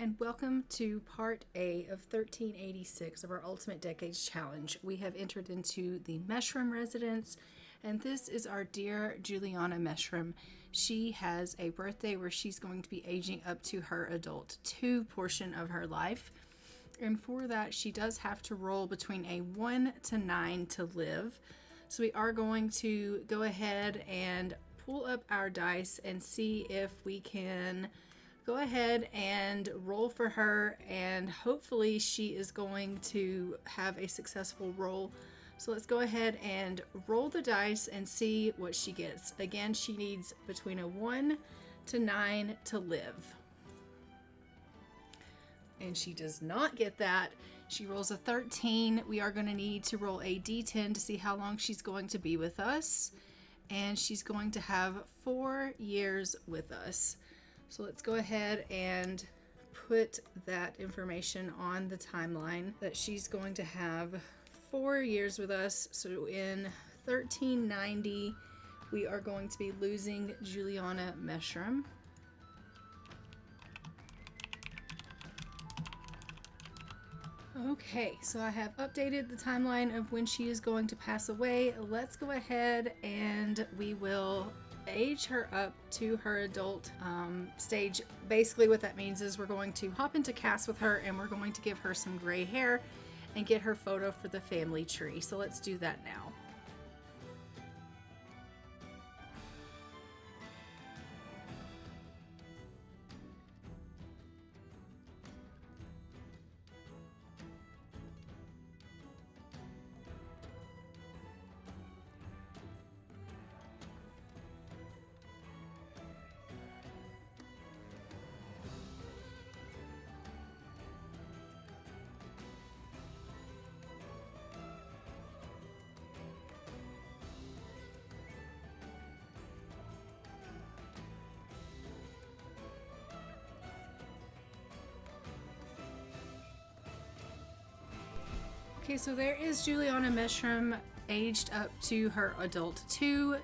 and welcome to part A of 1386 of our Ultimate Decades Challenge. We have entered into the Meshroom residence, and this is our dear Juliana Meshroom. She has a birthday where she's going to be aging up to her adult 2 portion of her life, and for that she does have to roll between a 1 to 9 to live. So we are going to go ahead and pull up our dice and see if we can go ahead and roll for her, and hopefully she is going to have a successful roll. So let's go ahead and roll the dice and see what she gets. Again, she needs between a 1 to 9 to live. And she does not get that. She rolls a 13. We are going to need to roll a d10 to see how long she's going to be with us. And she's going to have 4 years with us. So let's go ahead and put that information on the timeline that she's going to have 4 years with us. So in 1390, we are going to be losing Juliana Meshroom. Okay, so I have updated the timeline of when she is going to pass away. Let's go ahead and we will age her up to her adult stage. Basically what that means is we're going to hop into cast with her, and we're going to give her some gray hair and get her photo for the family tree. So let's do that now. Okay, so there is Juliana Meshroom aged up to her adult 2,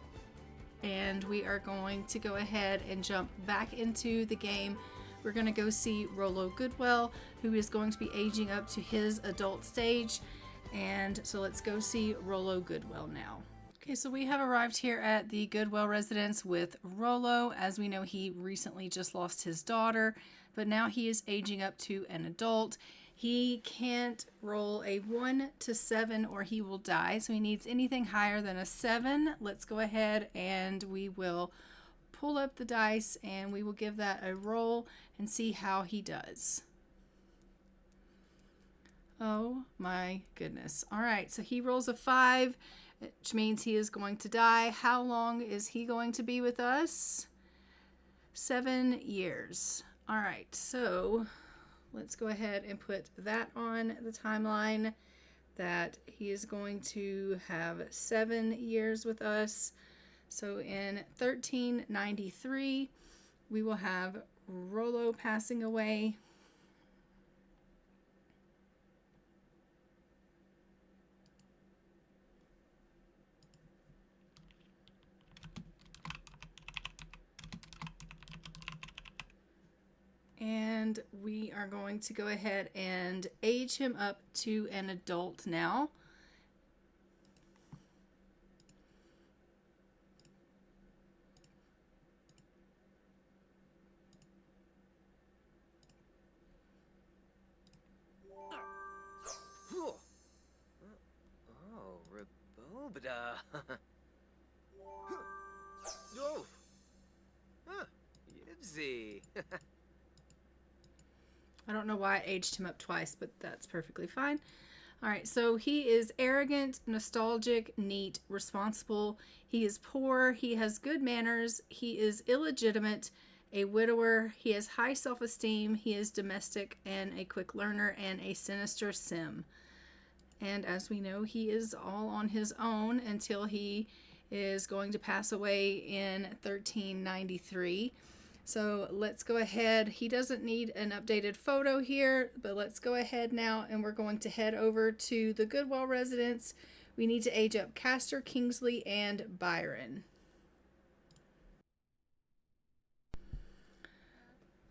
and we are going to go ahead and jump back into the game. We're going to go see Rollo Goodwell, who is going to be aging up to his adult stage, and so let's go see Rollo Goodwell now. Okay, so we have arrived here at the Goodwell residence with Rollo. As we know, he recently just lost his daughter, but now he is aging up to an adult. He can't roll a 1 to 7 or he will die, so he needs anything higher than a 7. Let's go ahead and we will pull up the dice and we will give that a roll and see how he does. Oh my goodness. All right, so he rolls a 5, which means he is going to die. How long is he going to be with us? 7 years. All right, so let's go ahead and put that on the timeline, that he is going to have 7 years with us. So in 1393, we will have Rollo passing away. And we are going to go ahead and age him up to an adult now. Oh, Rebobada. Oh. Huh. Yibsy. I don't know why I aged him up twice, but that's perfectly fine. All right, so he is arrogant, nostalgic, neat, responsible. He is poor. He has good manners. He is illegitimate, a widower. He has high self-esteem. He is domestic and a quick learner and a sinister sim. And as we know, he is all on his own until he is going to pass away in 1393. So let's go ahead. He doesn't need an updated photo here, but let's go ahead now and we're going to head over to the Goodwell residence. We need to age up Castor, Kingsley, and Byron.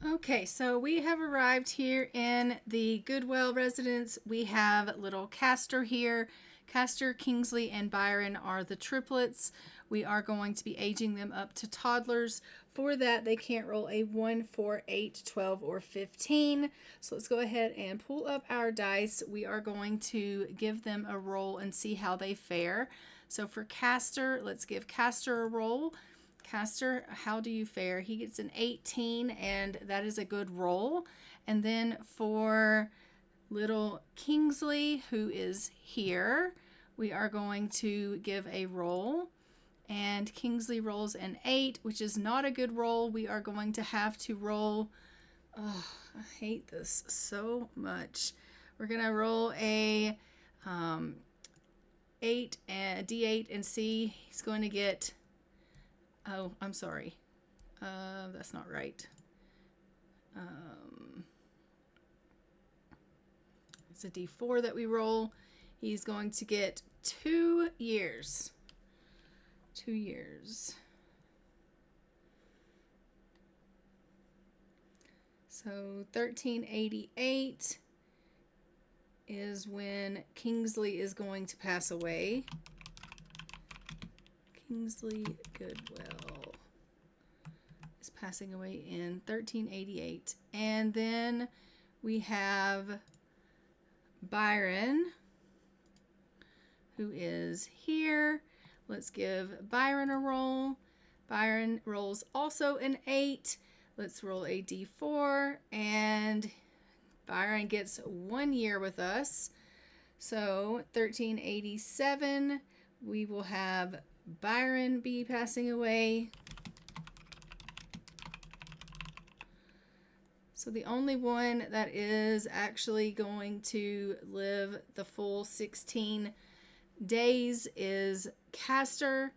Okay, so we have arrived here in the Goodwell residence. We have little Castor here. Castor, Kingsley, and Byron are the triplets. We are going to be aging them up to toddlers. For that, they can't roll a 1, 4, 8, 12, or 15. So let's go ahead and pull up our dice. We are going to give them a roll and see how they fare. So for Castor, let's give Castor a roll. Castor, how do you fare? He gets an 18, and that is a good roll. And then for little Kingsley, who is here, we are going to give a roll. And Kingsley rolls an 8, which is not a good roll. We are going to have to roll. Oh, I hate this so much. We're going to roll a 8 and D8 and see. He's going to get. Oh, I'm sorry. That's not right. It's a D4 that we roll. He's going to get 2 years. 2 years. So 1388 is when Kingsley is going to pass away. Kingsley Goodwell is passing away in 1388. And then we have Byron, who is here. Let's give Byron a roll. Byron rolls also an 8. Let's roll a D4, and Byron gets 1 year with us. So 1387, we will have Byron be passing away. So the only one that is actually going to live the full 16 days is Castor.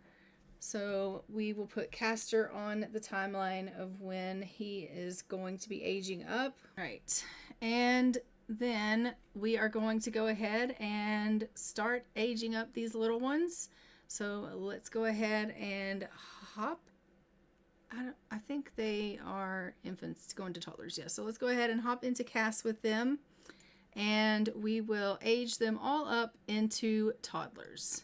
So we will put Castor on the timeline of when he is going to be aging up. All right. And then we are going to go ahead and start aging up these little ones. So let's go ahead and hop. I think they are infants going to toddlers. Yeah. So let's go ahead and hop into cast with them, and we will age them all up into toddlers.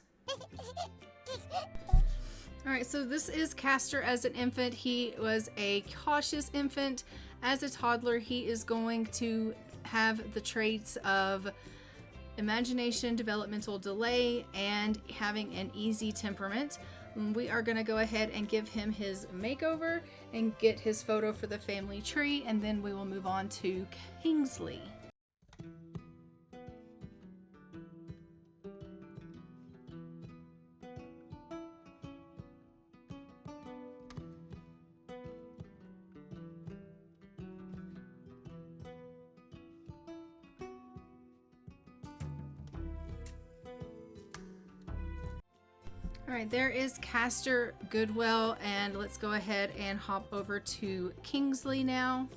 All right. So this is Castor as an infant. He was a cautious infant. As a toddler, he is going to have the traits of imagination, developmental delay, and having an easy temperament. We are going to go ahead and give him his makeover and get his photo for the family tree, and then we will move on to Kingsley. All right, there is Castor Goodwell, and let's go ahead and hop over to Kingsley now.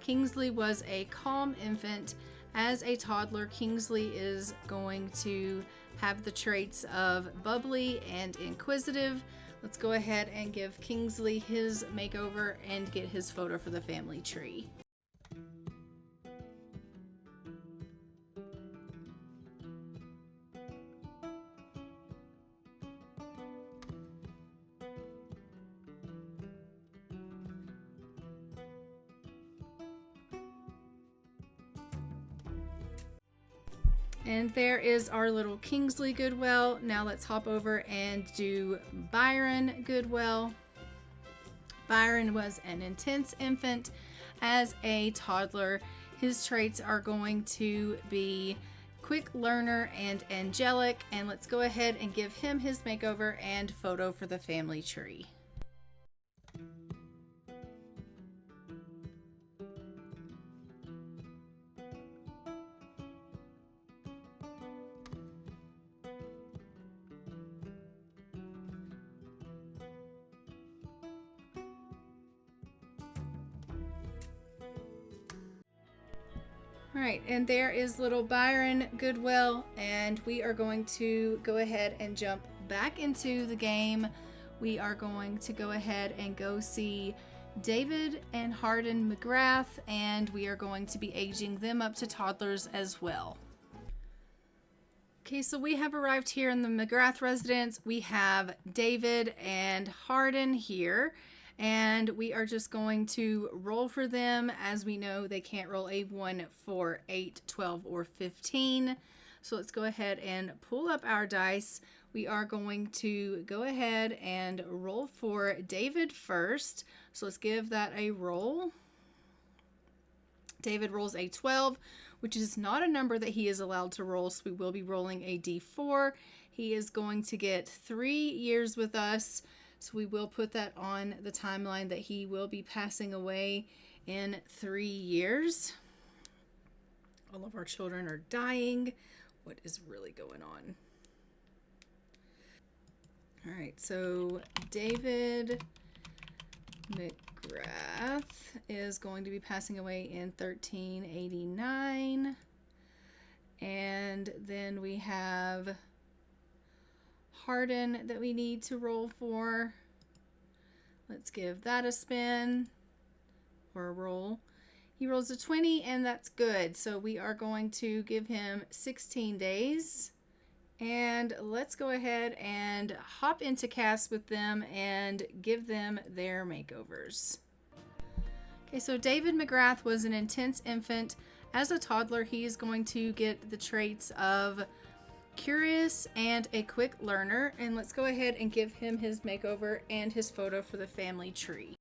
Kingsley was a calm infant. As a toddler, Kingsley is going to have the traits of bubbly and inquisitive. Let's go ahead and give Kingsley his makeover and get his photo for the family tree. And there is our little Kingsley Goodwell. Now let's hop over and do Byron Goodwell. Byron was an intense infant. As a toddler, his traits are going to be quick learner and angelic. And let's go ahead and give him his makeover and photo for the family tree. All right, and there is little Byron Goodwell, and we are going to go ahead and jump back into the game. We are going to go ahead and go see David and Hardin McGrath, and we are going to be aging them up to toddlers as well. Okay, so we have arrived here in the McGrath residence. We have David and Hardin here, and we are just going to roll for them. As we know, they can't roll a 1 for 8, 12, or 15. So let's go ahead and pull up our dice. We are going to go ahead and roll for David first. So let's give that a roll. David rolls a 12, which is not a number that he is allowed to roll, so we will be rolling a d4. He is going to get 3 years with us, so we will put that on the timeline that he will be passing away in 3 years. All of our children are dying. What is really going on? All right, so David McGrath is going to be passing away in 1389. And then we have Hardin that we need to roll for. Let's give that a spin or a roll. He rolls a 20, and that's good. So we are going to give him 16 days. And let's go ahead and hop into cast with them and give them their makeovers. Okay, so David McGrath was an intense infant. As a toddler, he is going to get the traits of curious and a quick learner. And let's go ahead and give him his makeover and his photo for the family tree.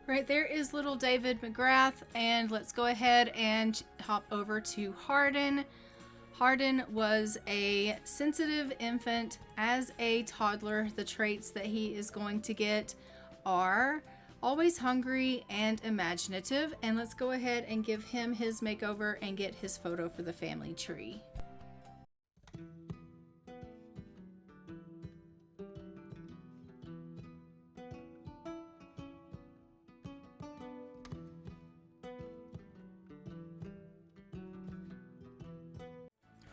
Right, there is little David McGrath, and let's go ahead and hop over to Hardin. Hardin was a sensitive infant. As a toddler, the traits that he is going to get are always hungry and imaginative. And let's go ahead and give him his makeover and get his photo for the family tree.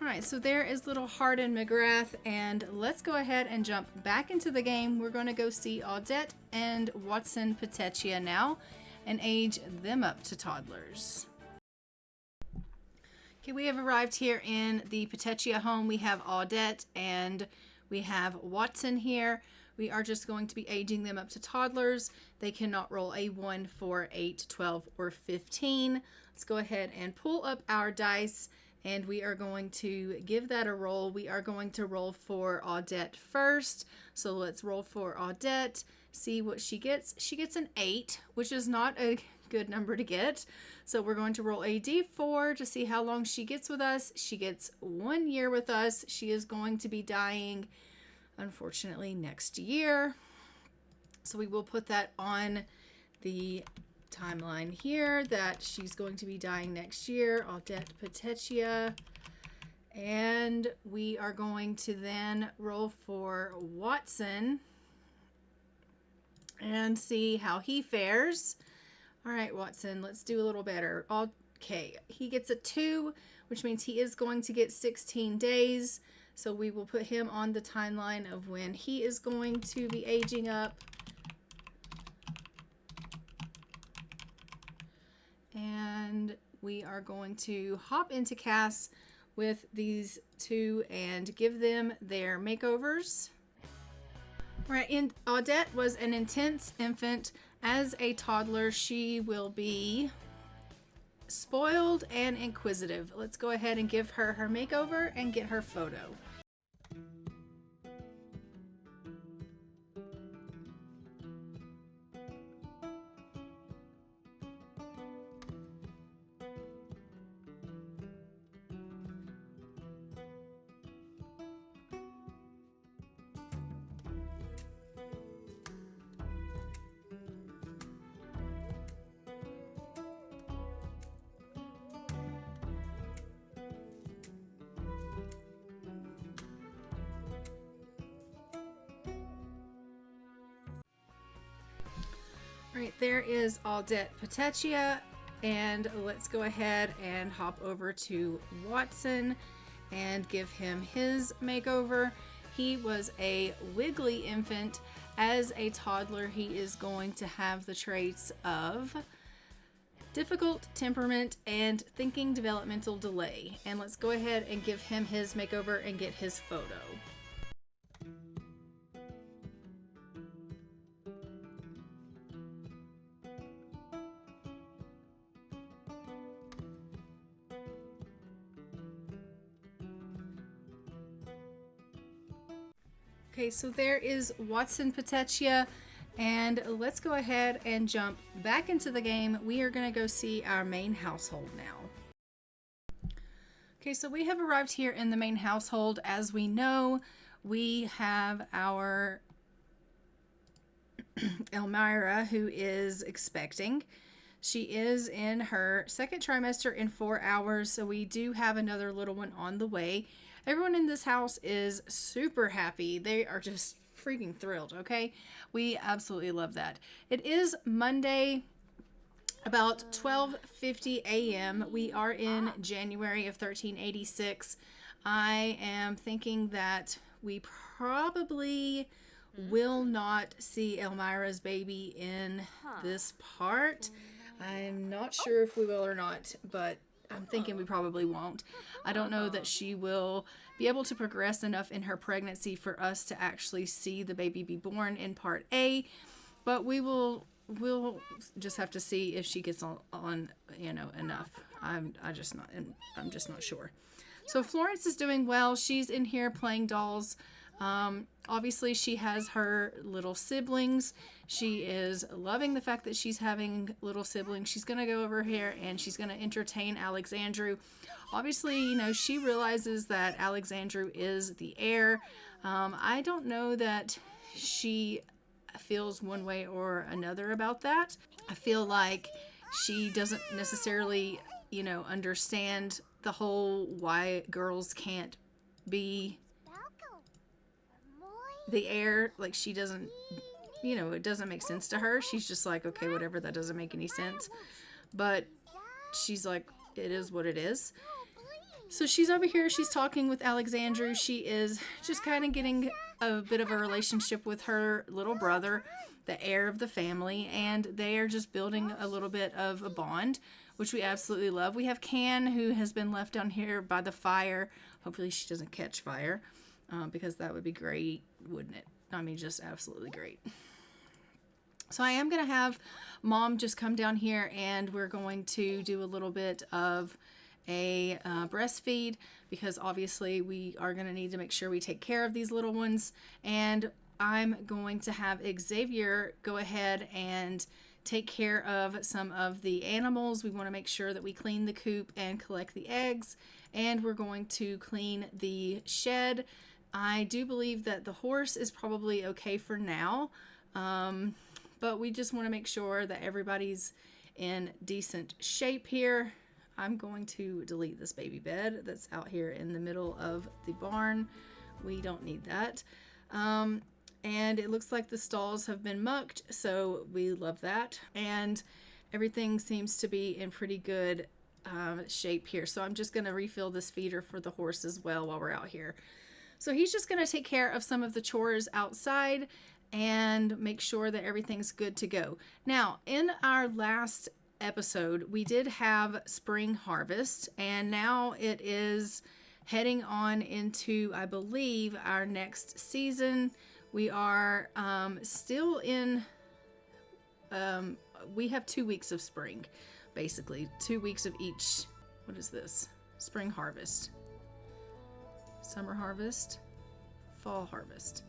All right, so there is little Hardin McGrath, and let's go ahead and jump back into the game. We're going to go see Audette and Watson Petechia now and age them up to toddlers. Okay, we have arrived here in the Petechia home. We have Audette and we have Watson here. We are just going to be aging them up to toddlers. They cannot roll a 1 for 8, 12, or 15. Let's go ahead and pull up our dice. And we are going to give that a roll. We are going to roll for Audette first. So let's roll for Audette, see what she gets. She gets an 8, which is not a good number to get. So we're going to roll a d4 to see how long she gets with us. She gets 1 year with us. She is going to be dying, unfortunately, next year. So we will put that on the timeline here that she's going to be dying next year, Audette Petechia. And we are going to then roll for Watson and see how he fares. All right, Watson, let's do a little better. Okay, he gets a 2, which means he is going to get 16 days. So we will put him on the timeline of when he is going to be aging up. And we are going to hop into cast with these two and give them their makeovers. All right, and Audette was an intense infant. As a toddler, she will be spoiled and inquisitive. Let's go ahead and give her her makeover and get her photo. Right, there is Audette Petechia, and let's go ahead and hop over to Watson and give him his makeover. He was a wiggly infant. As a toddler, he is going to have the traits of difficult temperament and thinking developmental delay. And let's go ahead and give him his makeover and get his photo. Okay, so there is Watson Petechia, and let's go ahead and jump back into the game. We are going to go see our main household now. Okay, so we have arrived here in the main household. As we know, we have our Elmira, who is expecting. She is in her second trimester in 4 hours, so we do have another little one on the way. Everyone in this house is super happy. They are just freaking thrilled, okay? We absolutely love that. It is Monday, about 12:50 a.m. We are in January of 1386. I am thinking that we probably will not see Elmira's baby in this part. I'm not sure if we will or not, but I'm thinking we probably won't. I don't know that she will be able to progress enough in her pregnancy for us to actually see the baby be born in part A, but we'll just have to see if she gets on enough. I'm just not sure. So Florence is doing well. She's in here playing dolls. Obviously she has her little siblings. She is loving the fact that she's having little siblings. She's going to go over here and she's going to entertain Alexandru. Obviously, she realizes that Alexandru is the heir. I don't know that she feels one way or another about that. I feel like she doesn't necessarily, understand the whole why girls can't be the heir. Like, she doesn't, it doesn't make sense to her. She's just like, okay, whatever, that doesn't make any sense. But she's like, it is what it is. So she's over here, she's talking with Alexandru. She is just kind of getting a bit of a relationship with her little brother, the heir of the family, and they are just building a little bit of a bond, which we absolutely love. We have Can, who has been left down here by the fire. Hopefully she doesn't catch fire, because that would be great, wouldn't it? I mean, just absolutely great. So I am going to have Mom just come down here, and we're going to do a little bit of a breastfeed, because obviously we are going to need to make sure we take care of these little ones. And I'm going to have Xavier go ahead and take care of some of the animals. We want to make sure that we clean the coop and collect the eggs, and we're going to clean the shed. I do believe that the horse is probably okay for now, but we just want to make sure that everybody's in decent shape here. I'm going to delete this baby bed that's out here in the middle of the barn. We don't need that. And it looks like the stalls have been mucked, so we love that. And everything seems to be in pretty good shape here. So I'm just going to refill this feeder for the horse as well while we're out here. So he's just going to take care of some of the chores outside and make sure that everything's good to go. Now, in our last episode, we did have spring harvest, and now it is heading on into, I believe, our next season. We are still in, we have 2 weeks of spring, basically 2 weeks of each. What is this? Spring harvest, summer harvest, fall harvest.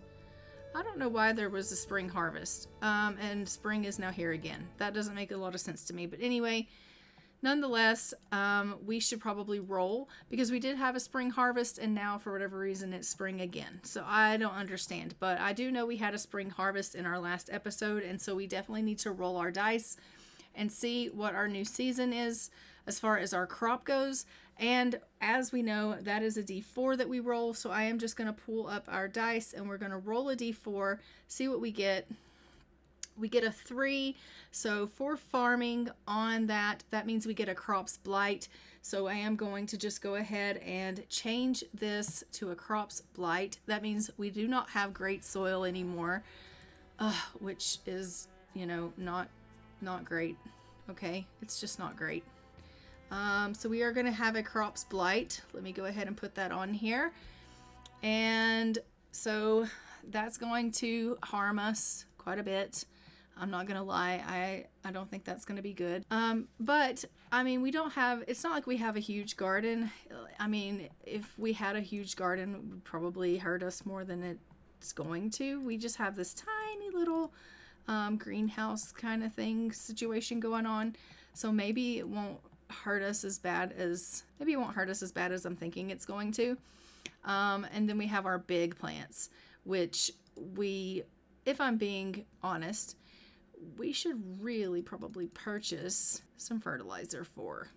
I don't know why there was a spring harvest, and spring is now here again. That doesn't make a lot of sense to me, but anyway, nonetheless, we should probably roll, because we did have a spring harvest, and now for whatever reason it's spring again. So I don't understand, but I do know we had a spring harvest in our last episode, and so we definitely need to roll our dice and see what our new season is as far as our crop goes. And as we know, that is a D4 that we roll. So I am just going to pull up our dice, and we're going to roll a D4, see what we get. We get a 3, so for farming on that means we get a crops blight. So I am going to just go ahead and change this to a crops blight. That means we do not have great soil anymore, which is, you know, not great. Okay, it's just not great. So we are going to have a crops blight. Let me go ahead and put that on here. And so that's going to harm us quite a bit. I'm not gonna lie, I don't think that's gonna be good. But I mean, we don't have, it's not like we have a huge garden. I mean, if we had a huge garden, it would probably hurt us more than it's going to. We just have this tiny little greenhouse kind of thing situation going on. So maybe it won't hurt us as bad as, I'm thinking it's going to. And then we have our big plants, which we, if I'm being honest, we should really probably purchase some fertilizer for,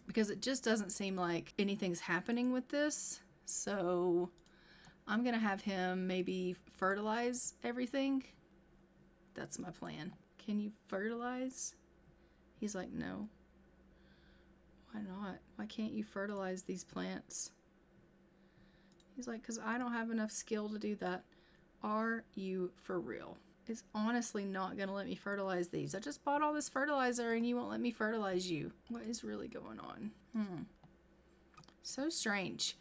because it just doesn't seem like anything's happening with this. So I'm gonna have him maybe fertilize everything. That's my plan. Can you fertilize? He's like, no. Why not? Why can't you fertilize these plants? He's like, because I don't have enough skill to do that. Are you for real? It's honestly not going to let me fertilize these. I just bought all this fertilizer and you won't let me fertilize you. What is really going on? So strange.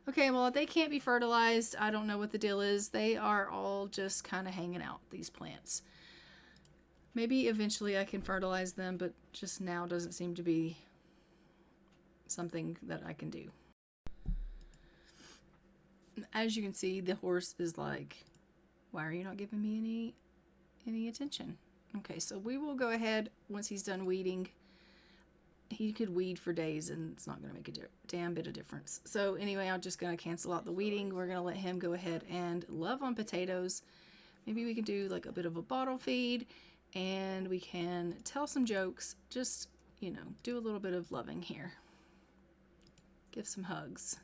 Okay, well, they can't be fertilized. I don't know what the deal is. They are all just kind of hanging out, these plants. Maybe eventually I can fertilize them, but just now doesn't seem to be something that I can do. As you can see, the horse is like, why are you not giving me any attention? Okay, so we will go ahead once he's done weeding. He could weed for days and it's not going to make a damn bit of difference. So anyway, I'm just going to cancel out the weeding. We're going to let him go ahead and love on potatoes. Maybe we can do like a bit of a bottle feed and we can tell some jokes. Just, you know, do a little bit of loving here. Give some hugs.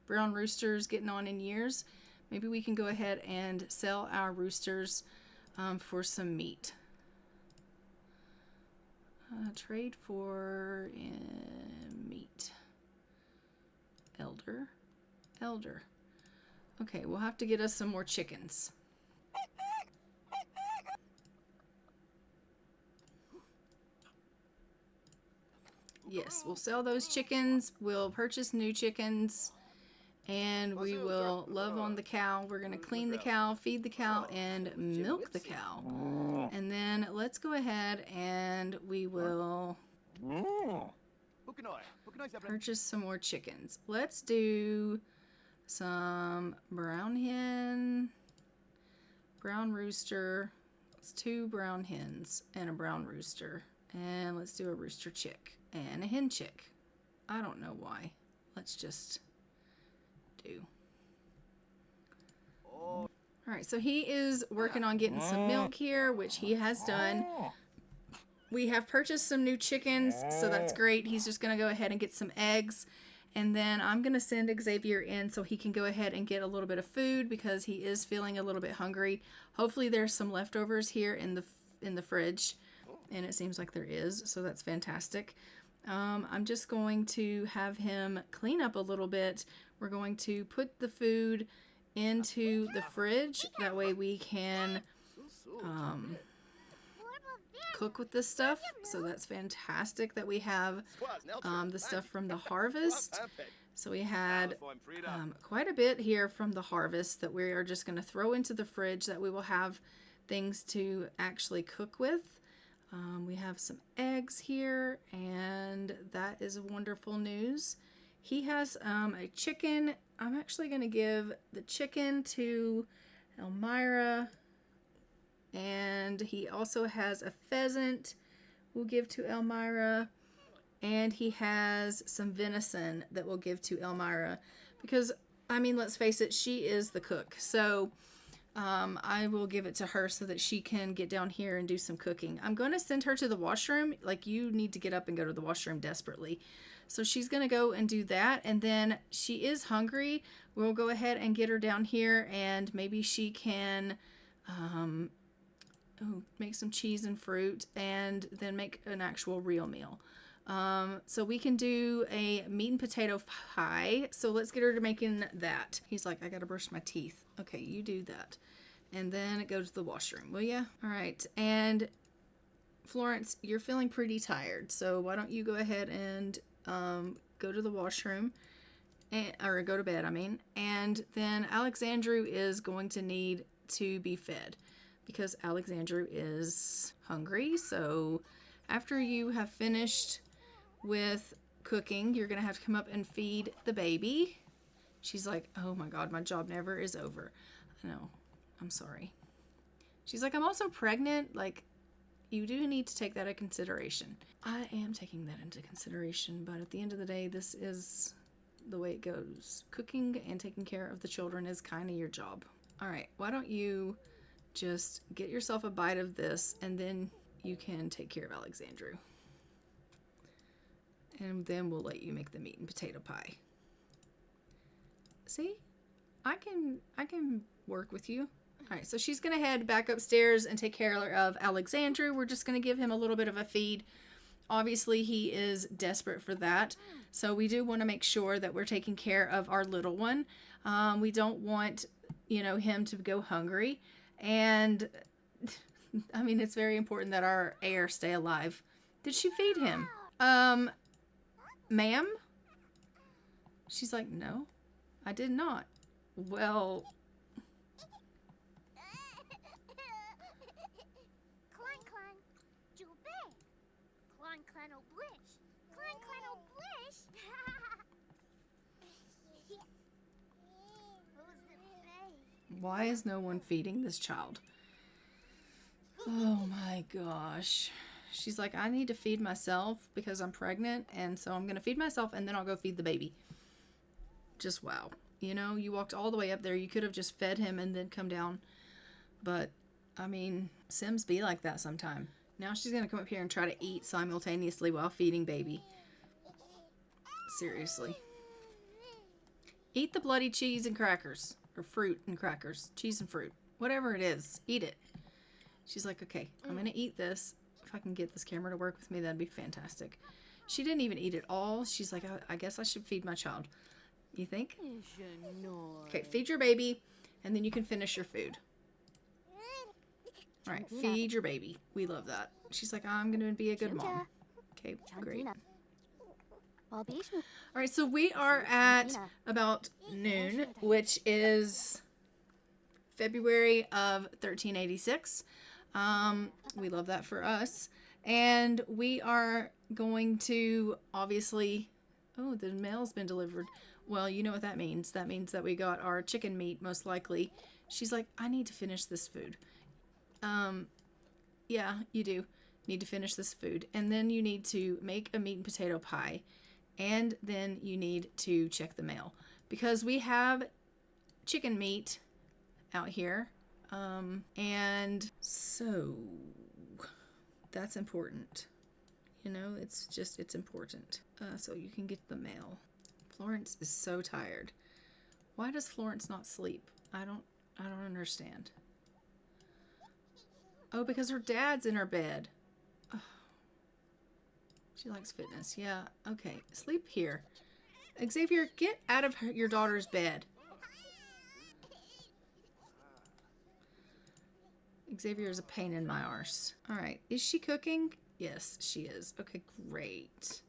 Brown roosters getting on in years. Maybe we can go ahead and sell our roosters for some meat. Trade for meat. Elder. Okay, we'll have to get us some more chickens. Yes, we'll sell those chickens. We'll purchase new chickens. And we will love on the cow. We're going to clean the cow, feed the cow, and milk the cow. And then let's go ahead and we will purchase some more chickens. Let's do some brown hen, brown rooster. It's 2 brown hens and a brown rooster. And let's do a rooster chick and a hen chick. I don't know why. Let's just do. Alright, so he is working on getting some milk here, which he has done. We have purchased some new chickens, so that's great. He's just going to go ahead and get some eggs. And then I'm going to send Xavier in so he can go ahead and get a little bit of food because he is feeling a little bit hungry. Hopefully there's some leftovers here in the fridge. And it seems like there is, so that's fantastic. I'm just going to have him clean up a little bit. We're going to put the food into the fridge. That way we can cook with this stuff. So that's fantastic that we have the stuff from the harvest. So we had quite a bit here from the harvest that we are just going to throw into the fridge that we will have things to actually cook with. We have some eggs here, and that is wonderful news. He has a chicken. I'm actually going to give the chicken to Elmira, and he also has a pheasant we'll give to Elmira, and he has some venison that we'll give to Elmira because, I mean, let's face it, she is the cook. So I will give it to her so that she can get down here and do some cooking. I'm going to send her to the washroom. Like, you need to get up and go to the washroom desperately. So she's going to go and do that. And then she is hungry. We'll go ahead and get her down here and maybe she can make some cheese and fruit, and then make an actual real meal. So we can do a meat and potato pie. So let's get her to making that. He's like, I gotta brush my teeth. Okay, you do that. And then go to the washroom, will ya? All right. And Florence, you're feeling pretty tired. So why don't you go ahead and go to the washroom, or go to bed, I mean. And then Alexandru is going to need to be fed because Alexandru is hungry. So after you have finished with cooking, you're going to have to come up and feed the baby. She's like, oh my God, my job never is over. I know. I'm sorry. She's like, I'm also pregnant. Like, you do need to take that into consideration. I am taking that into consideration, but at the end of the day, this is the way it goes. Cooking and taking care of the children is kind of your job. All right, why don't you just get yourself a bite of this, and then you can take care of Alexandru. And then we'll let you make the meat and potato pie. See? I can work with you. All right, so she's going to head back upstairs and take care of Alexandru. We're just going to give him a little bit of a feed. Obviously, he is desperate for that. So we do want to make sure that we're taking care of our little one. We don't want, him to go hungry. And, I mean, it's very important that our heir stay alive. Did she feed him? Ma'am? She's like, no, I did not. Well... Why is no one feeding this child? Oh my gosh. She's like, I need to feed myself because I'm pregnant, and so I'm going to feed myself, and then I'll go feed the baby. Just wow. You walked all the way up there. You could have just fed him and then come down. But, I mean, Sims be like that sometime. Now she's going to come up here and try to eat simultaneously while feeding baby. Seriously. Eat the bloody cheese and crackers. Or fruit and crackers. Cheese and fruit. Whatever it is. Eat it. She's like, okay, I'm going to eat this. If I can get this camera to work with me, that'd be fantastic. She didn't even eat it all. She's like, I guess I should feed my child. You think? Okay, feed your baby, and then you can finish your food. All right, feed your baby. We love that. She's like, I'm going to be a good mom. Okay, great. All right, so we are at about noon, which is February of 1386. We love that for us. And we are going to obviously... Oh, the mail's been delivered. Well, you know what that means. That means that we got our chicken meat, most likely. She's like, I need to finish this food. Yeah, you do need to finish this food. And then you need to make a meat and potato pie. And then you need to check the mail. Because we have chicken meat out here. And so that's important. It's important. So you can get the mail. Florence is so tired. Why does Florence not sleep? I don't understand. Oh, because her dad's in her bed. Oh. She likes fitness. Yeah, okay. Sleep here. Xavier, get out of your daughter's bed. Xavier is a pain in my arse. All right. Is she cooking? Yes, she is. Okay, great.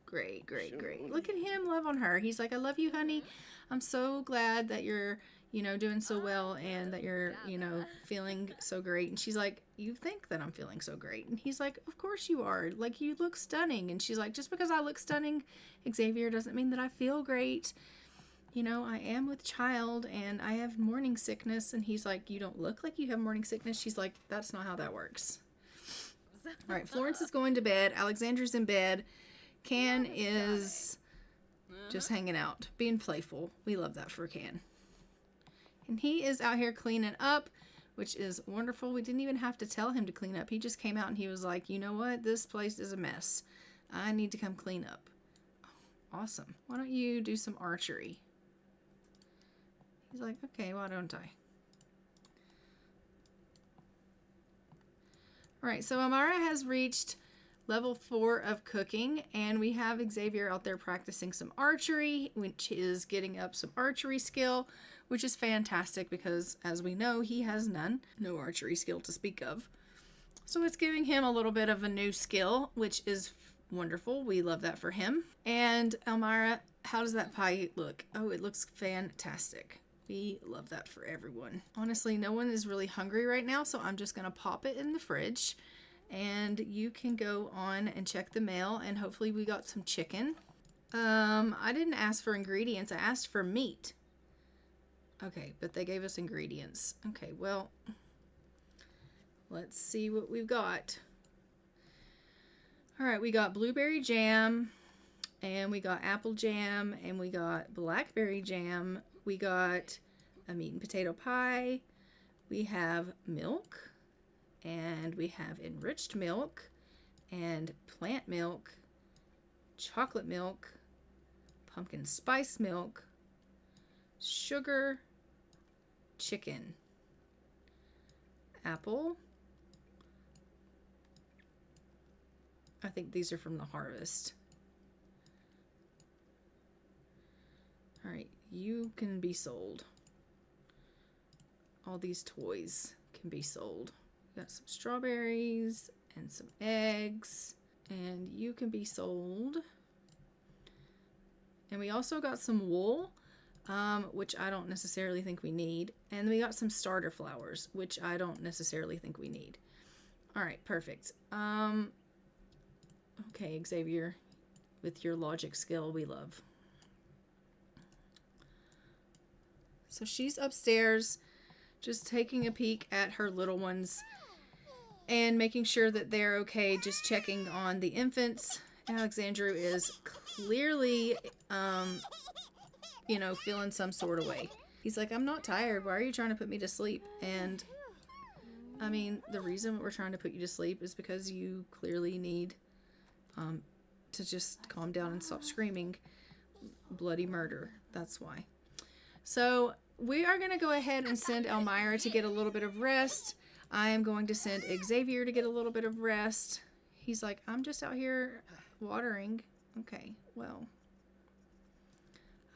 Great, great, great. Look at him love on her. He's like, I love you, honey. I'm so glad that you're, doing so well and that you're, feeling so great. And she's like, you think that I'm feeling so great? And he's like, of course you are. Like, you look stunning. And she's like, just because I look stunning, Xavier, doesn't mean that I feel great. I am with child and I have morning sickness. And he's like, you don't look like you have morning sickness. She's like, that's not how that works. All right, Florence is going to bed. Alexandra's in bed. Can is just hanging out, being playful. We love that for Can. And he is out here cleaning up, which is wonderful. We didn't even have to tell him to clean up. He just came out and he was like, you know what? This place is a mess. I need to come clean up. Oh, awesome. Why don't you do some archery? He's like, okay, why don't I? All right, so Elmira has reached level 4 of cooking, and we have Xavier out there practicing some archery, which is getting up some archery skill, which is fantastic because, as we know, he has no archery skill to speak of. So it's giving him a little bit of a new skill, which is wonderful. We love that for him. And Elmira, how does that pie look? Oh, it looks fantastic. We love that for everyone. Honestly, no one is really hungry right now, so I'm just going to pop it in the fridge. And you can go on and check the mail, and hopefully we got some chicken. I didn't ask for ingredients. I asked for meat. Okay, but they gave us ingredients. Okay, well, let's see what we've got. All right, we got blueberry jam, and we got apple jam, and we got blackberry jam. We got a meat and potato pie. We have milk, and we have enriched milk, and plant milk, chocolate milk, pumpkin spice milk, sugar, chicken, apple. I think these are from the harvest. All right, you can be sold. All these toys can be sold. We got some strawberries and some eggs, and you can be sold. And we also got some wool, which I don't necessarily think we need. And we got some starter flowers, which I don't necessarily think we need. All right, perfect. Okay, Xavier, with your logic skill, we love. So she's upstairs, just taking a peek at her little ones and making sure that they're okay, just checking on the infants. Alexandru is clearly, feeling some sort of way. He's like, I'm not tired. Why are you trying to put me to sleep? And, I mean, the reason we're trying to put you to sleep is because you clearly need to just calm down and stop screaming bloody murder. That's why. So we are going to go ahead and send Elmira to get a little bit of rest. I am going to send Xavier to get a little bit of rest. He's like, I'm just out here watering. Okay, well,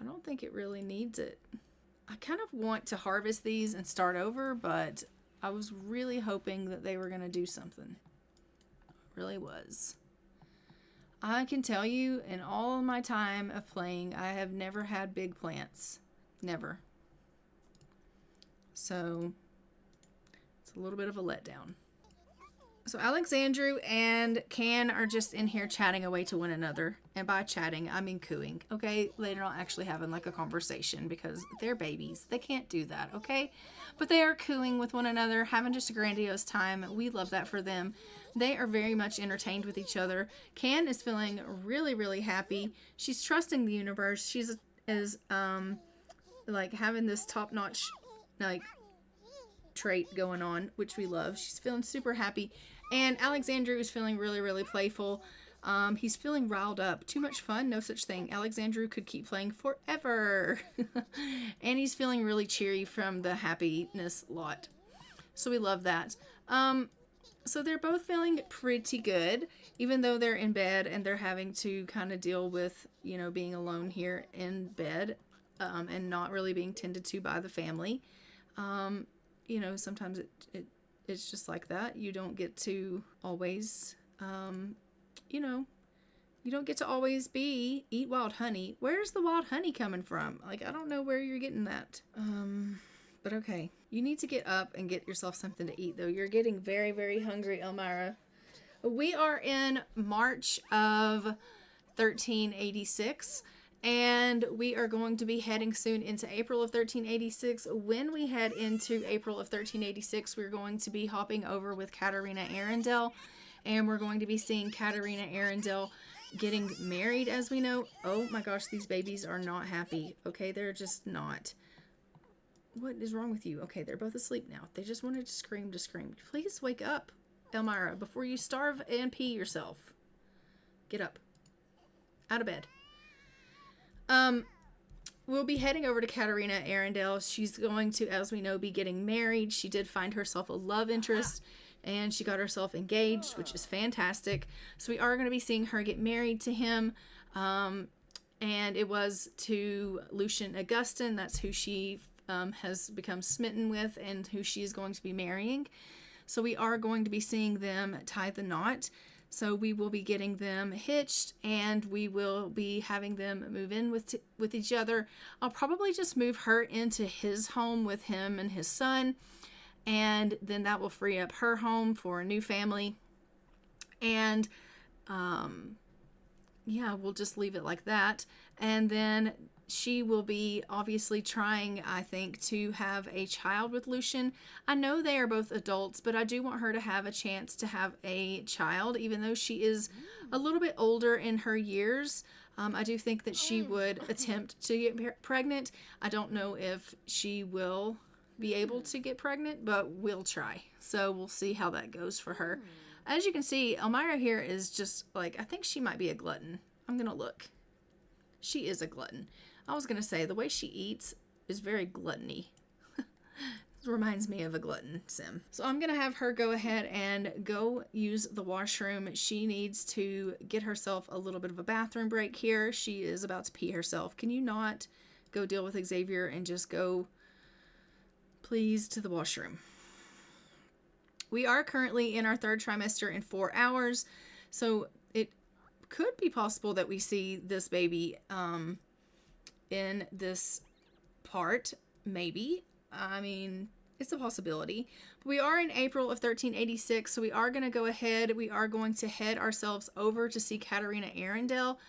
I don't think it really needs it. I kind of want to harvest these and start over, but I was really hoping that they were going to do something. I really was. I can tell you, in all of my time of playing, I have never had big plants. Never. So, it's a little bit of a letdown. So, Alexandru and Can are just in here chatting away to one another. And by chatting, I mean cooing, okay? They're not actually having like a conversation because they're babies. They can't do that, okay? But they are cooing with one another, having just a grandiose time. We love that for them. They are very much entertained with each other. Can is feeling really, really happy. She's trusting the universe. She's like having this top-notch like trait going on, which we love. She's feeling super happy. And Alexandru is feeling really, really playful. He's feeling riled up. Too much fun, no such thing. Alexandru could keep playing forever. And he's feeling really cheery from the happiness lot. So we love that. So they're both feeling pretty good, even though they're in bed and they're having to kind of deal with, being alone here in bed, and not really being tended to by the family. Sometimes it's just like that. You don't get to always, you don't get to always eat wild honey. Where's the wild honey coming from? Like, I don't know where you're getting that. But okay. You need to get up and get yourself something to eat, though. You're getting very, very hungry, Elmira. We are in March of 1386, and we are going to be heading soon into April of 1386. When we head into April of 1386, we're going to be hopping over with Katarina Arundel, and we're going to be seeing Katarina Arundel getting married, as we know. Oh my gosh, these babies are not happy. Okay, they're just not. What is wrong with you? Okay, they're both asleep now. They just wanted to scream. Please wake up, Elmira, before you starve and pee yourself. Get up. Out of bed. We'll be heading over to Katarina Arundel. She's going to, as we know, be getting married. She did find herself a love interest. and she got herself engaged, which is fantastic. So we are going to be seeing her get married to him. And it was to Lucian Augustin. That's who she has become smitten with and who she is going to be marrying. So we are going to be seeing them tie the knot. So we will be getting them hitched, and we will be having them move in with each other. I'll probably just move her into his home with him and his son, and then that will free up her home for a new family. And yeah, we'll just leave it like that. And then she will be obviously trying, I think, to have a child with Lucian. I know they are both adults, but I do want her to have a chance to have a child, even though she is a little bit older in her years. I do think that she would attempt to get pregnant. I don't know if she will be able to get pregnant, but we'll try. So we'll see how that goes for her. As you can see, Elmira here is just like, I think she might be a glutton. I'm going to look. She is a glutton. I was going to say, the way she eats is very gluttony. It reminds me of a glutton sim. So I'm going to have her go ahead and go use the washroom. She needs to get herself a little bit of a bathroom break here. She is about to pee herself. Can you not go deal with Xavier and just go, please, to the washroom? We are currently in our third trimester in 4 hours. So it could be possible that we see this baby in this part, maybe. I mean, it's a possibility. But we are in April of 1386, so we are going to go ahead. We are going to head ourselves over to see Katarina Arundel.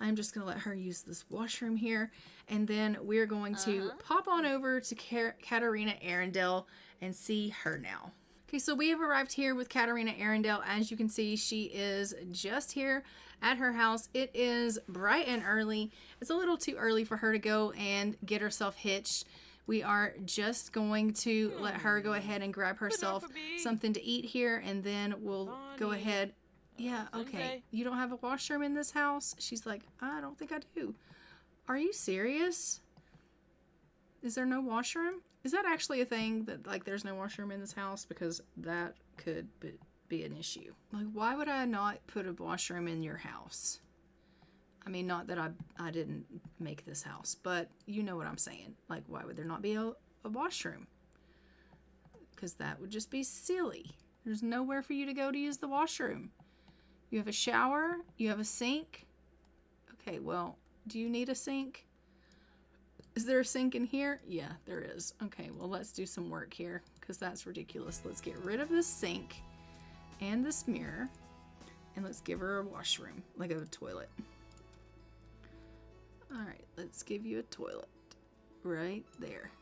I'm just going to let her use this washroom here. And then we're going to pop on over to Katarina Arundel and see her now. Okay, so we have arrived here with Katarina Arundel. As you can see, she is just here at her house. It is bright and early. It's a little too early for her to go and get herself hitched. We are just going to let her go ahead and grab herself something to eat here, and then we'll go ahead. Yeah, okay. You don't have a washroom in this house? She's like, I don't think I do. Are you serious? Is there no washroom? Is that actually a thing, that like there's no washroom in this house? Because that could be an issue. Like, why would I not put a washroom in your house? I mean, not that I didn't make this house, but you know what I'm saying. Like, why would there not be a washroom? Because that would just be silly. There's nowhere for you to go to use the washroom. You have a shower, you have a sink. Okay, well, do you need a sink? Is there a sink in here? Yeah, there is. Okay, well, let's do some work here, because that's ridiculous. Let's get rid of this sink and this mirror, and let's give her a washroom, like a toilet. All right, let's give you a toilet right there.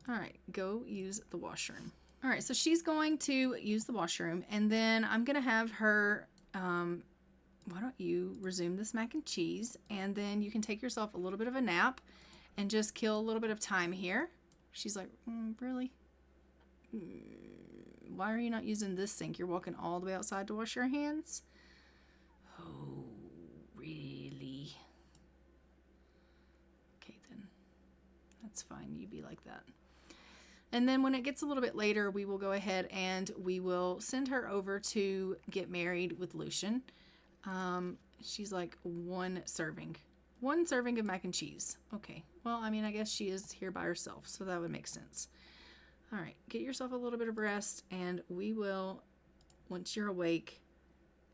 All right, go use the washroom. All right, so she's going to use the washroom, and then I'm going to have her, why don't you resume this mac and cheese, and then you can take yourself a little bit of a nap and just kill a little bit of time here. She's like, really? Why are you not using this sink? You're walking all the way outside to wash your hands? Oh, really? Okay, then. That's fine. You be like that. And then when it gets a little bit later, we will go ahead and we will send her over to get married with Lucian. She's like one serving of mac and cheese. Okay. Well, I mean, I guess she is here by herself, so that would make sense. All right. Get yourself a little bit of rest, and we will, once you're awake,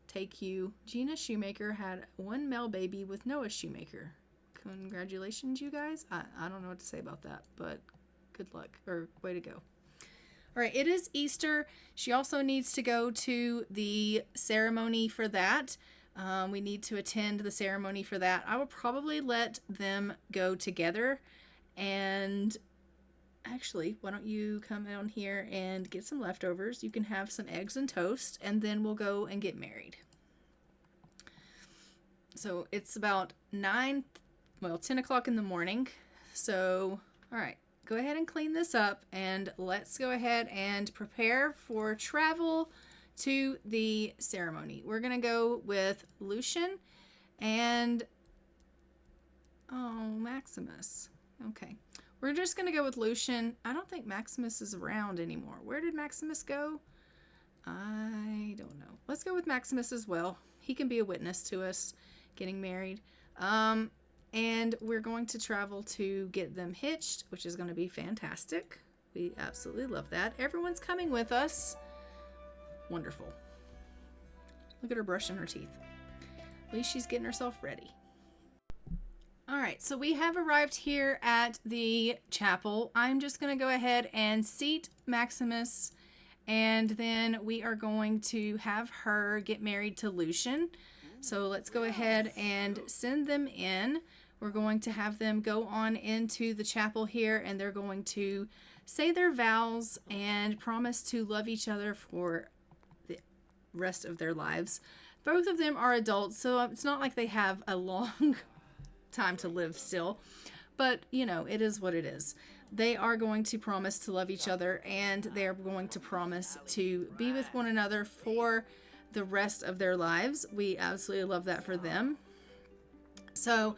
take you. Gina Shoemaker had one male baby with Noah Shoemaker. Congratulations, you guys. I don't know what to say about that, but good luck, or way to go. All right, it is Easter. She also needs to go to the ceremony for that. We need to attend the ceremony for that. I will probably let them go together. And actually, why don't you come down here and get some leftovers? You can have some eggs and toast, and then we'll go and get married. So it's about 10 o'clock in the morning. So, all right. Go ahead and clean this up, and let's go ahead and prepare for travel to the ceremony. We're going to go with Lucian and Maximus. Okay. We're just going to go with Lucian. I don't think Maximus is around anymore. Where did Maximus go? I don't know. Let's go with Maximus as well. He can be a witness to us getting married. And we're going to travel to get them hitched, which is going to be fantastic. We absolutely love that. Everyone's coming with us. Wonderful. Look at her brushing her teeth. At least she's getting herself ready. All right, so we have arrived here at the chapel. I'm just going to go ahead and seat Maximus, and then we are going to have her get married to Lucian. So let's go ahead and send them in. We're going to have them go on into the chapel here, and they're going to say their vows and promise to love each other for the rest of their lives. Both of them are adults, so it's not like they have a long time to live still, but you know, it is what it is. They are going to promise to love each other, and they're going to promise to be with one another for the rest of their lives. We absolutely love that for them. So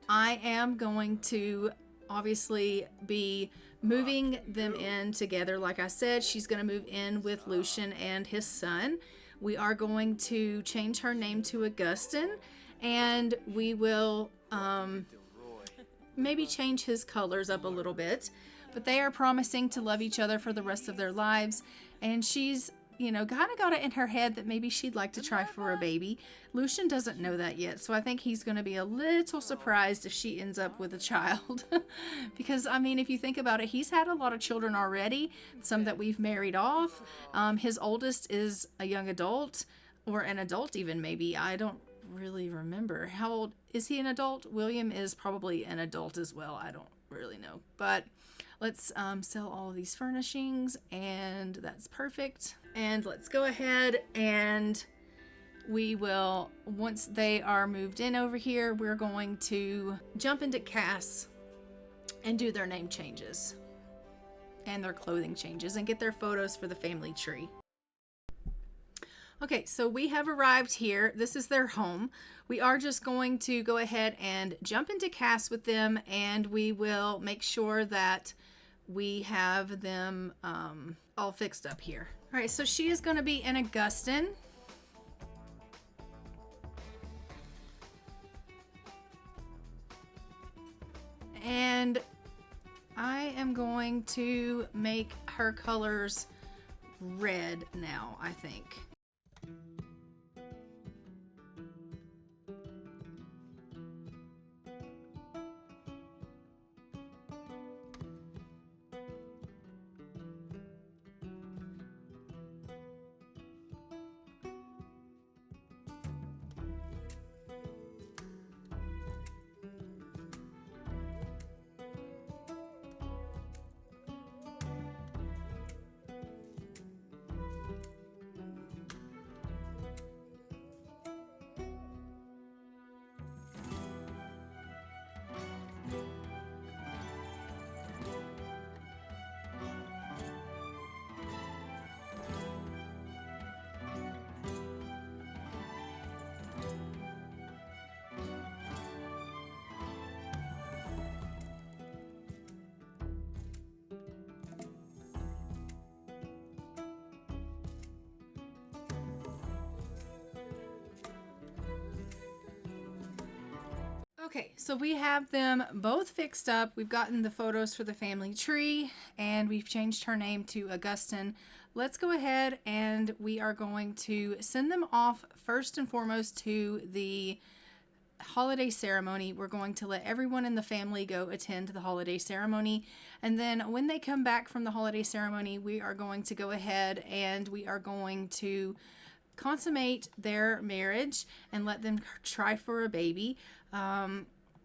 I am going to obviously be moving them in together. Like I said, she's going to move in with Lucian and his son. We are going to change her name to Augustine, and we will maybe change his colors up a little bit. But they are promising to love each other for the rest of their lives, and she's, you know, kind of got it in her head that maybe she'd like to try for a baby. Lucian doesn't know that yet, so I think he's going to be a little surprised if she ends up with a child. Because, I mean, if you think about it, he's had a lot of children already, some that we've married off. His oldest is a young adult, or an adult even, maybe. I don't really remember. How old is he? An adult? William is probably an adult as well. I don't really know. But let's sell all of these furnishings, and that's perfect. And let's go ahead and we will, once they are moved in over here, we're going to jump into Cass and do their name changes and their clothing changes and get their photos for the family tree. Okay, so we have arrived here. This is their home. We are just going to go ahead and jump into Cass with them, and we will make sure that we have them all fixed up here. All right, so she is going to be an Augustine. And I am going to make her colors red now, I think. Okay, so we have them both fixed up. We've gotten the photos for the family tree, and we've changed her name to Augustine. Let's go ahead and we are going to send them off first and foremost to the holiday ceremony. We're going to let everyone in the family go attend the holiday ceremony, and then when they come back from the holiday ceremony, we are going to go ahead and we are going to consummate their marriage and let them try for a baby,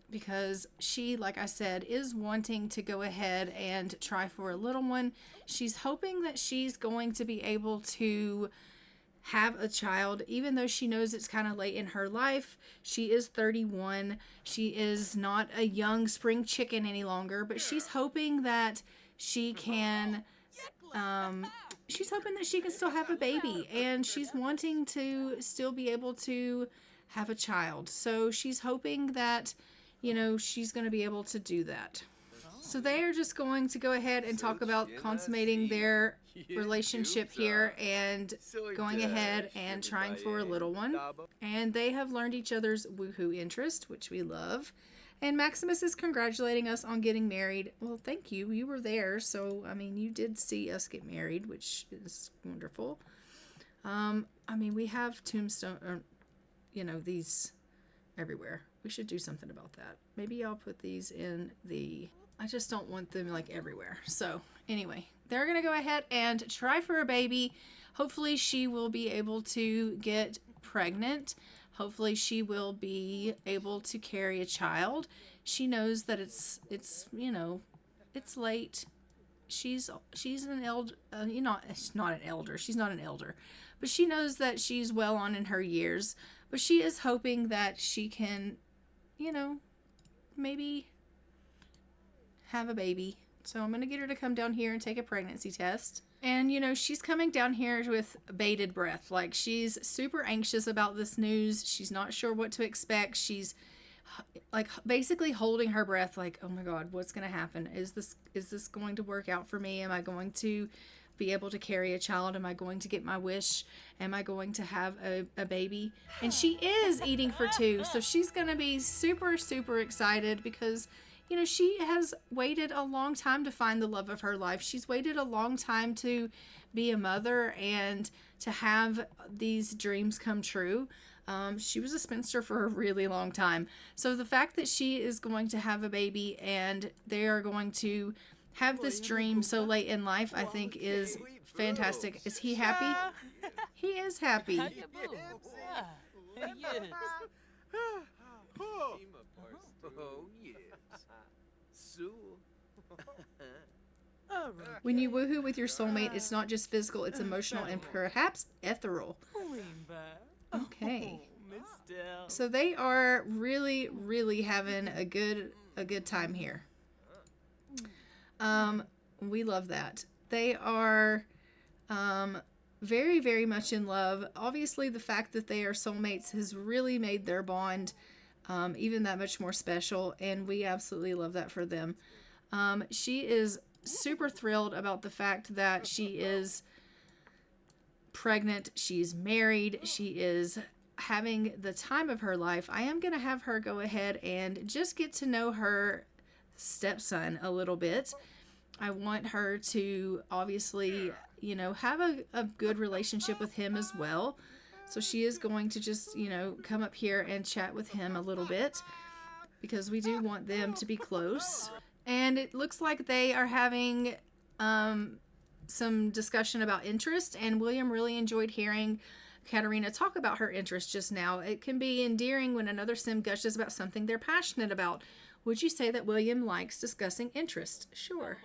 because she, like I said, is wanting to go ahead and try for a little one. She's hoping that she's going to be able to have a child, even though she knows it's kind of late in her life. She is 31. She is not a young spring chicken any longer, but she's hoping that she can she's hoping that she can still have a baby, and she's wanting to still be able to have a child. So she's hoping that, you know, she's going to be able to do that. So they are just going to go ahead and talk about consummating their relationship here and going ahead and trying for a little one. And they have learned each other's woohoo interest, which we love. And Maximus is congratulating us on getting married. Well, thank you. You were there. So, I mean, you did see us get married, which is wonderful. I mean, we have tombstone, or, you know, these everywhere. We should do something about that. Maybe I'll put these in the... I just don't want them, like, everywhere. So, anyway, they're going to go ahead and try for a baby. Hopefully, she will be able to get pregnant. Hopefully she will be able to carry a child. She knows that it's you know, it's late. She's an elder, you know, it's not an elder. She's not an elder. But she knows that she's well on in her years. But she is hoping that she can, you know, maybe have a baby. So I'm going to get her to come down here and take a pregnancy test. And, you know, she's coming down here with bated breath. Like, she's super anxious about this news. She's not sure what to expect. She's, like, basically holding her breath like, oh, my God, what's going to happen? Is this going to work out for me? Am I going to be able to carry a child? Am I going to get my wish? Am I going to have a baby? And she is eating for two. So she's going to be super, super excited because... you know, she has waited a long time to find the love of her life. She's waited a long time to be a mother and to have these dreams come true. She was a spinster for a really long time. So the fact that she is going to have a baby and they are going to have this dream so late in life, I think is fantastic. Is he happy? He is happy. Oh, yes. When you woohoo with your soulmate, it's not just physical, it's emotional and perhaps ethereal. Okay. So they are really, really having a good time here. We love that. They are very, very much in love. Obviously, the fact that they are soulmates has really made their bond even that much more special, and we absolutely love that for them. She is super thrilled about the fact that she is pregnant, she's married, she is having the time of her life. I am going to have her go ahead and just get to know her stepson a little bit. I want her to obviously, you know, have a good relationship with him as well. So she is going to just, you know, come up here and chat with him a little bit because we do want them to be close. And it looks like they are having some discussion about interest, and William really enjoyed hearing Katarina talk about her interest just now. It can be endearing when another sim gushes about something they're passionate about. Would you say that William likes discussing interest? Sure.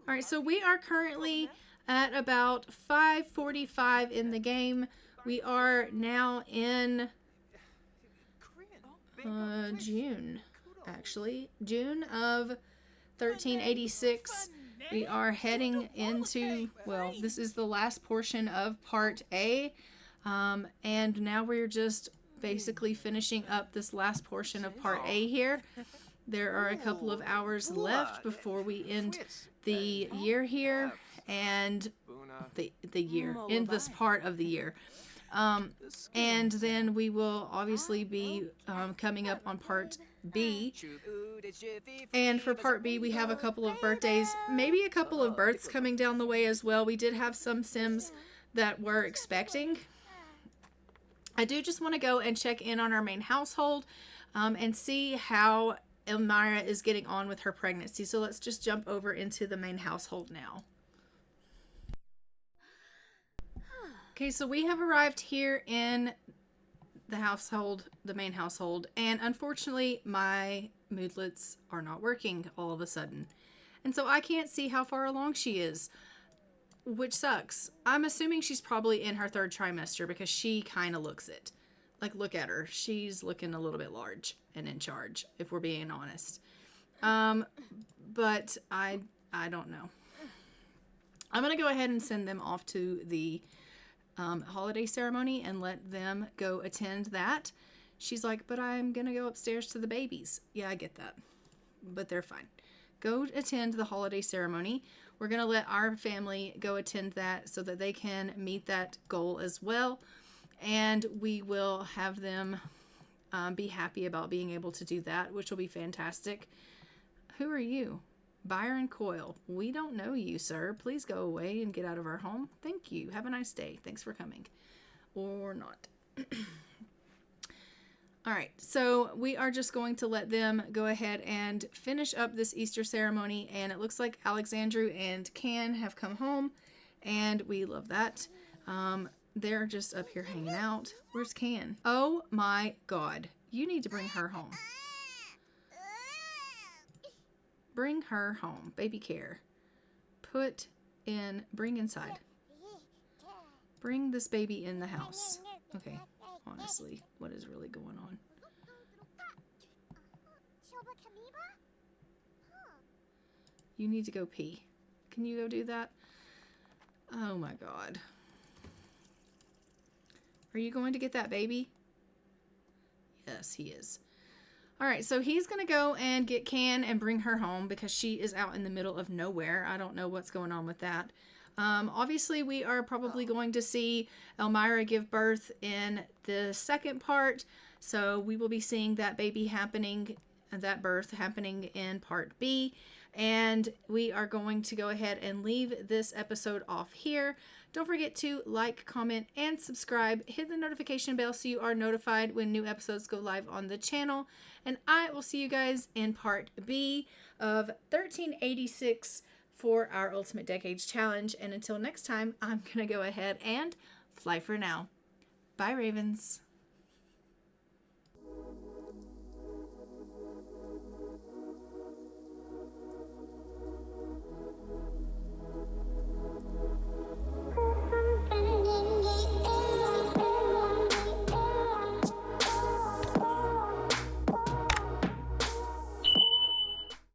All right, so we are currently at about 5:45 in the game. We are now in June, actually. June of 1386. We are heading into, well, this is the last portion of Part A. And now we're just basically finishing up this last portion of Part A here. There are a couple of hours left before we end the year here and the year, end this part of the year. And then we will obviously be coming up on Part B. And for Part B, we have a couple of birthdays, maybe a couple of births coming down the way as well. We did have some Sims that were expecting. I do just want to go and check in on our main household and see how Elmira is getting on with her pregnancy. So let's just jump over into the main household now. Okay, so we have arrived here in the household, the main household, and unfortunately my moodlets are not working all of a sudden. And so I can't see how far along she is, which sucks. I'm assuming she's probably in her third trimester because she kind of looks it. Like, look at her. She's looking a little bit large and in charge, if we're being honest. But I don't know. I'm going to go ahead and send them off to the holiday ceremony and let them go attend that. She's like, but I'm going to go upstairs to the babies. Yeah, I get that. but they're fine. Go attend the holiday ceremony. We're going to let our family go attend that so that they can meet that goal as well. And we will have them be happy about being able to do that, which will be fantastic. Who are you? Byron Coyle. We don't know you, sir. Please go away and get out of our home. Thank you. Have a nice day. Thanks for coming. Or not. All right, so we are just going to let them go ahead and finish up this Easter ceremony, and it looks like Alexandru and Can have come home, and we love that. They're just up here hanging out. Where's Can? Oh my God, you need to bring her home. Bring her home, baby care. Bring inside. Bring this baby in the house. Okay. Honestly, what is really going on? You need to go pee. Can you go do that? Oh my God. Are you going to get that baby? Yes, he is. All right, so he's going to go and get Can and bring her home because she is out in the middle of nowhere. I don't know what's going on with that. Obviously, we are probably going to see Elmira give birth in the second part. So we will be seeing that baby happening, that birth happening in part B. And we are going to go ahead and leave this episode off here. Don't forget to like, comment, and subscribe. Hit the notification bell so you are notified when new episodes go live on the channel. And I will see you guys in part B of 1386 for our Ultimate Decades Challenge. And until next time, I'm going to go ahead and fly for now. Bye, Ravens.